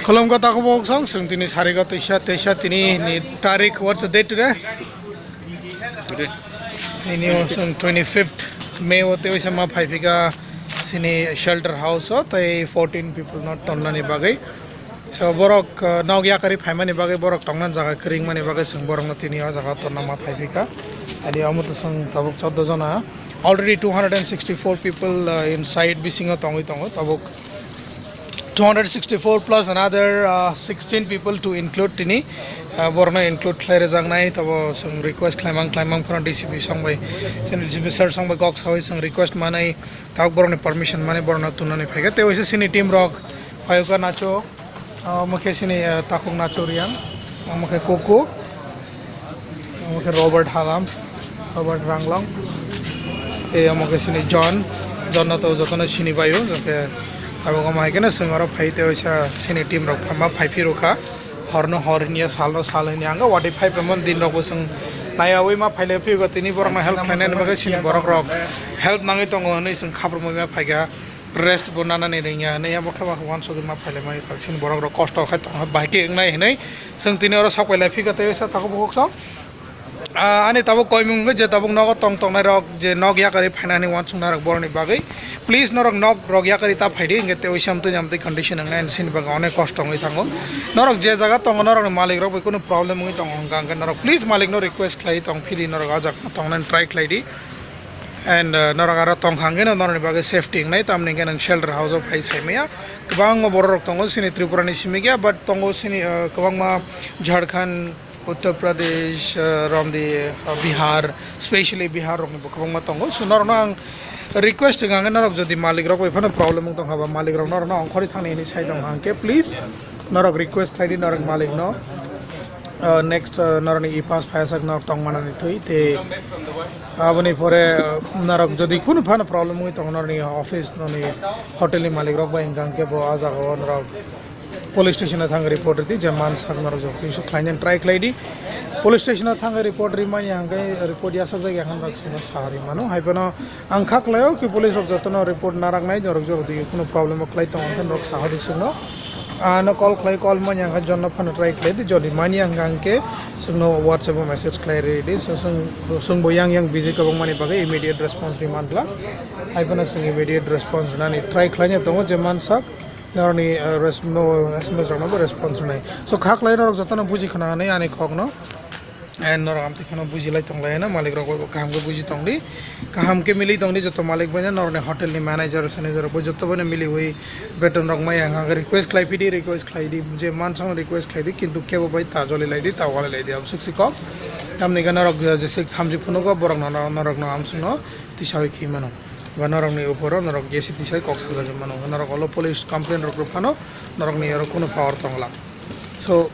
Kolom ko tako bok song sung tini sari ko tisha tini ni tarik what's the date today? Ini sung 25th May wote wisa ma phaifika sini shelter house ho tai 14 people not tonna ni bagai so borok nogya kari phaima ni bagai borok tongnan jaga kring mani bagai sung borok na tini jaga tonna ma phaifika ani amut sung tabuk 14 jona already 264 people inside bisingo tongi tabuk 264 plus another 16 people to include tini borno include clare jang nai tabo some request claimang from DCP song by DCP sir song by cox house some request manai tab borno permission mane borno tunani phega te hoise sini team rock phayoka nacho mukhe sini takung nacho riang mukhe koko mukhe robert halam robert ranglong te mukhe sini john na to jotona sini bayo ke abo mai kena sengora phaite hoisa sini team rock phama phaifi roka horno hornia salno salni anga 45 mon din rok sung naya oi ma phaile phi go tini borok na help fainen ma sini borok rok help nangai tongo nei sung khabro mo ma phaiga rest bonana nei ringa nei abo khaba wan so ma phaile mai sini borok rok kosto khai tong baike ngai nei sung tini ora sakwai phi ga te sa tako bok so ani tabo koimung je tabo nog tong nai rok je nog ya kari phainani wan sung narak borni bagai please norok nog rogya kari ta phaidi ingete oisam tu jamte condition ngai sin baga onek kosto ngai thango norok je jaga tong norok malik rok kono problem ngai tong hangka norok please malik no request khlai tong phili norok ajak tong nan try khlai di and norok ara tong hange no norok baga safety ngai tam ning nang shelter house of phai sai meya kabang mo borok tong sini tripura ni simigya but tong sini kabang ma jharkhand Uttar Pradesh Ramdi Bihar especially Bihar rok kabang ma tong so norok nang request gangan norok jodi malik rok phano problem tong haba malik rok norok ong khori thangni ni sai tong hangke please norok request khaidi norok malik no next norok ni pass phasak norok tong manani thui te aboni pore norok jodi kun phano problem oi tong norok ni office no ni hotel ni malik rok ba ingangke bo aja ho norok police station thang report di jaman sak norok jo kisu khlainen try klaidi police station thang report rima yang kai report ya सब जगह हम रख सनो सारी मानो हाइपनो अंखा क्लायो कि police रक जतनो report नाराक नाइ जरक जो दि कुनो प्रॉब्लम क्लाइ त अंखन रक साहरि सुनो आनो कॉल क्लाइ कॉल म yang जन्न फन ट्राई क्लाइ दि जदि मानि अंगांग के सुनो व्हाट्सएप मैसेज क्लाइ रेडी सुंग बोयांग yang बिजी कबं मानि बागे इमीडिएट रेस्पॉन्स रिमांडला हाइपनो सुंग इमीडिएट रेस्पॉन्स नानि ट्राई क्लाइ त जमान sak नरनि no SMS रनो रेस्पॉन्स नाइ सो खा क्लाइ रक जतनो बुझि खना नै आनि खगनो and norok amte khano bujilai tonglai na malik rok kaham ke buji tongli kaham ke mili tongli joto malik bane norne hotel ni manager sanager bo joto bane mili hoi beton rok mai anga request klai pidi request klai di je man sang request klai di kintu kebo bai ta joli lai di ta wala lai di ab sik ko tamni ga norok je sik thamji phuno ko borok norok no amsuno tisai khi mano ba norok ni uporo norok jesi tisai kok sa ga mano norok olo police complaint rok phano norok ni ero kono power tongla so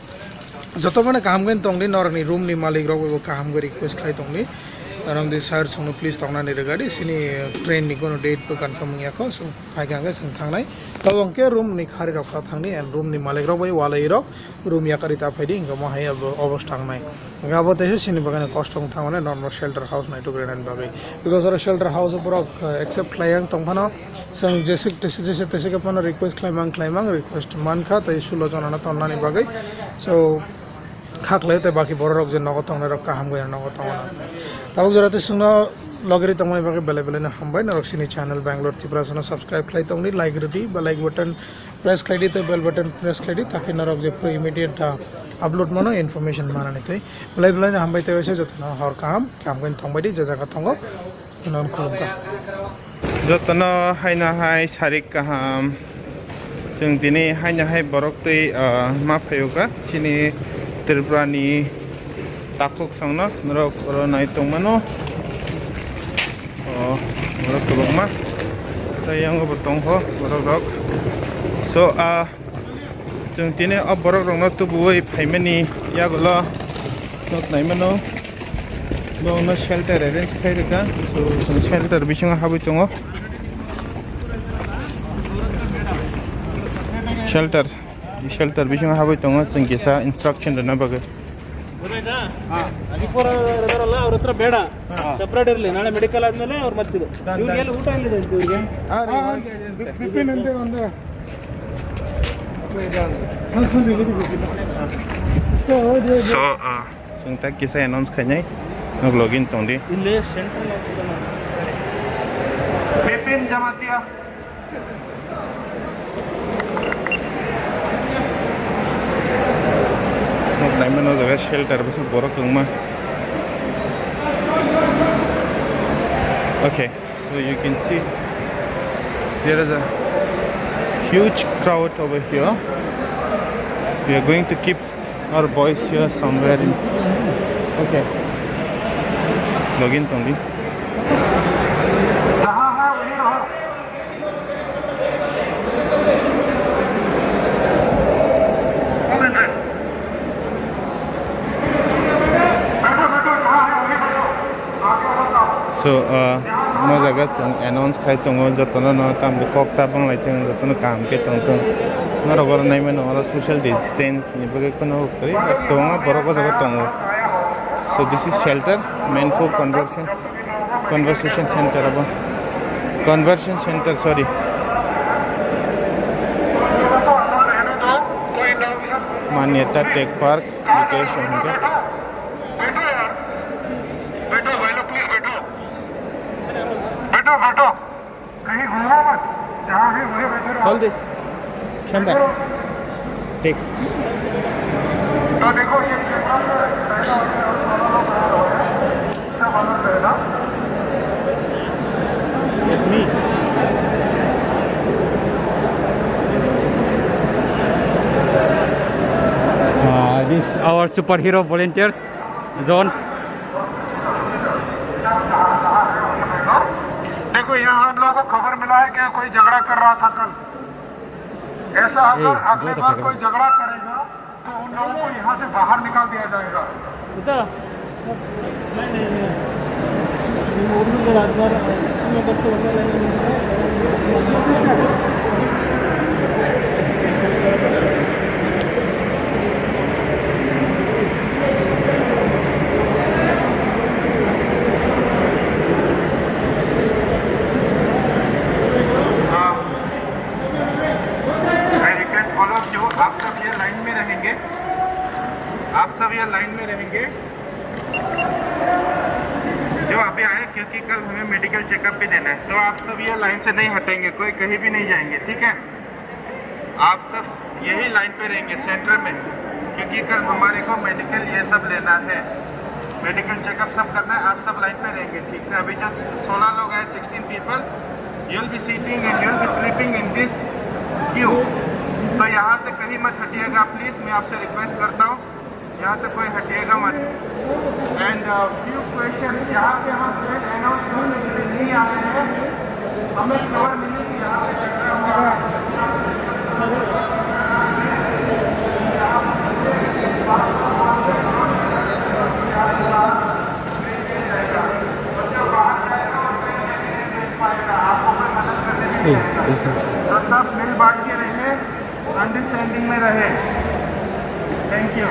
joto bane kaham gen tongli norok ni room ni malik rok bo kaham gari request khlai tongli aram di sir sunu please tongna ni regadi sini train ni kono date to confirm ya ko so phaiga ge sing thangnai tawang ke room ni khari rok thangni and room ni malik rok bai walai rok room ya kari ta phaidi inga ma hai obostang nai gabo te sini bagane kostong thangane normal shelter house nai to grand bagai because our shelter house borok accept klayang tongphano sang jesik tese ke pano request claimang request man kha tai sulo jana na tonna ni bagai so खाक्लै त बाकी बड़ रक जे नगद तंगने रक काम गय नगद तंगना ताबो जराते सुनो लगरी तंगने बाकी बेले बेले न हमबाय न रक्सिनी चैनल बैंगलोर त्रिपुरा सन सब्सक्राइब खलै तंगनी लाइक रदी बा लाइक बटन प्रेस खलै त बेल बटन प्रेस खलै ताकि नरक जे इमीडिएट अपलोड मनो इन्फॉर्मेशन मानने तै बेले बेले हमबाय तै वैसे जतना हर काम गन तंगबाय दि जे जगह तंगो नन खुलुमका जतना हायना हाय सारिक काम जों दिनै हायना हाय बरक तै मा फयोगा सिनि Tripurani takuk sangna norok oro nai tongmano norok tolongma tayang go tongho borok rok so जों दिनै borok rok no tubuoi phaimani yagolo not naimano bo no shelter arrange khairika so जों shelter bisinga habai tongo shelter bisinga habai tongo जों गेसा instruction dana baga ಅದಿಪುರ ಅದರಲ್ಲ ಅವ್ರ ಹತ್ರ ಬೇಡ separate ಇರಲಿ ನಾಳೆ medical ಆದ್ಮೇಲೆ ಅವ್ರು ಮತ್ತಿದು ಇವ್ರಿಗೆ ಊಟ ಎಲ್ಲಿದೆ ಅಂತ ಇವ್ರಿಗೆ ಬಿಪಿನ್ ಅಂತ ಒಂದು So, जों दा किसा एनाउंस खानाय नग लॉगिन तोंदी ಇಲ್ಲಿ ಸೆಂಟ್ರಲ್ ಆಗ್ತದೆ पेपिन जमातिया नग नाइमन नो जगह शेल्टर बस बोरक लंगमा Okay, so you can see there is a huge crowd over here. We are going to keep our boys here somewhere in. Okay. Login only. So no jaga sung announce khai tongo jotona no tam kok ta bang lai teng jotona kam ke tong tong no rogor nai men ora social distance ni bage kono kari tonga boroko jaga tongo. So this is shelter meant for conversation center abo conversion center sorry. मान्यता tech park location है बैठो कहीं घूमो मत जहाँ भी वहीं बैठे रहो Hold this camera take तो देखो ये This our superhero volunteers zone. देखो यहाँ हम लोगों को खबर मिला है कि कोई झगड़ा कर रहा था कल ऐसा अगर अगली बार कोई झगड़ा करेगा तो उन लोगों को यहाँ से बाहर निकाल दिया जाएगा ಆಯ್ತಾ ನಿಮ್ಮ ಹುಡುಗರಿಗೆ ರಾಜ್ವಾರ ಬರ್ತು आप सब ये लाइन में रहेंगे जो अभी आए क्योंकि कल हमें मेडिकल चेकअप भी देना है तो आप सब ये लाइन से नहीं हटेंगे कोई कहीं भी नहीं जाएंगे ठीक है आप सब यही लाइन पे रहेंगे सेंटर में क्योंकि कल हमारे को मेडिकल ये सब लेना है मेडिकल चेकअप सब करना है आप सब लाइन पे रहेंगे ठीक है अभी जो 16 लोग हैं 16 people you will be sitting and you will be sleeping in this queue तो यहाँ से कहीं मत हटिएगा प्लीज़ मैं आपसे रिक्वेस्ट करता हूँ यहाँ से कोई हटिएगा मत एंड फ्यू क्वेश्चन यहाँ पे हम अनाउंस करने के लिए नहीं आए हैं हमें खबर मिली कि यहाँ पे तो सब मिल बांट के रहे अंडरस्टैंडिंग में रहे थैंक यू